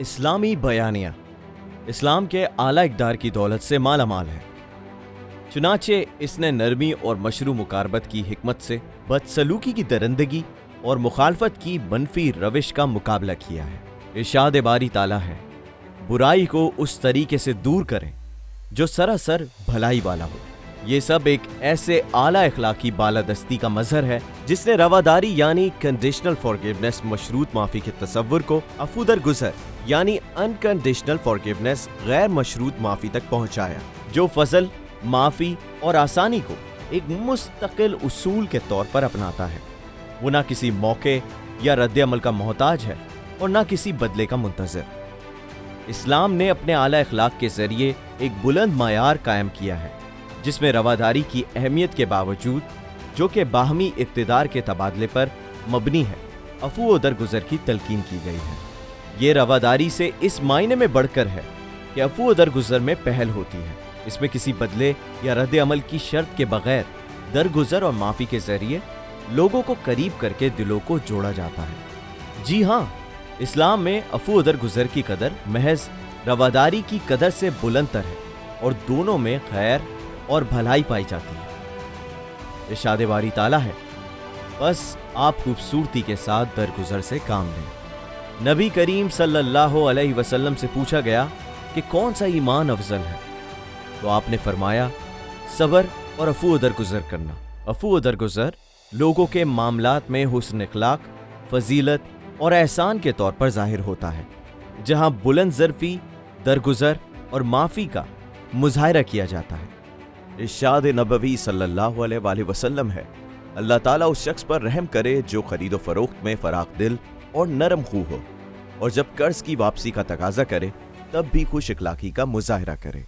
इस्लामी बयानिया इस्लाम के आला इक़दार की दौलत से माला माल है। चुनाचे इसने नरमी और मशरू मुकारबत की हिकमत से बदसलूकी की दरंदगी और मुखालफत की मनफी रविश का मुकाबला किया है। इरशाद बारी ताला है, बुराई को उस तरीके से दूर करें जो सरासर भलाई वाला हो। ये सब एक ऐसे आला अखलाकी बालादस्ती का मजहर है जिसने रवादारी यानी कंडीशनल फॉरगिवनेस मशरूत माफी के तसव्वुर को अफूदर गुजर यानी अनकंडीशनल फॉरगिवनेस गैर मशरूत माफी तक पहुंचाया, जो फजल, माफी और आसानी को एक मुस्तकिल उसूल के तौर पर अपनाता है। वो ना किसी मौके या रद्द अमल का मोहताज है और ना किसी बदले का मुंतज़िर। इस्लाम ने अपने आला अखलाक के जरिए एक बुलंद मायार कायम किया है जिसमें रवादारी की अहमियत के बावजूद, जो कि बाहमी इक़्तिदार के तबादले पर मबनी है, अफू व दरगुजर की तलकीन की गई है। ये रवादारी से इस मायने में बढ़कर है कि अफू व दरगुजर में पहल होती है। इसमें किसी बदले या रद्द अमल की शर्त के बगैर दरगुजर और माफ़ी के जरिए लोगों को करीब करके दिलों को जोड़ा जाता है। जी हाँ, इस्लाम में अफू व दरगुजर की कदर महज रवादारी की कदर से बुलंदतर है और दोनों में खैर और भलाई पाई जाती है। इरशाद बारी ताला है, बस आप खूबसूरती के साथ दरगुजर से काम लें। नबी करीम सल्लल्लाहु अलैहि वसल्लम से पूछा गया कि कौन सा ईमान अफजल है, तो आपने फरमाया सब्र और अफू व दरगुजर करना। अफू व दरगुजर लोगों के मामलात में हुस्न इखलाक, फजीलत और एहसान के तौर पर जाहिर होता है, जहां बुलंद ज़र्फ़ी, दरगुजर और माफ़ी का मुज़ाहिरा किया जाता है। इरशाद नबवी सल्लल्लाहु अलैहि वसल्लम है, अल्लाह ताला उस शख्स पर रहम करे जो खरीदो फरोख्त में फराख दिल और नरम खूह हो, और जब कर्ज की वापसी का तकाजा करे तब भी खुश इखलाकी का मुज़ाहिरा करे।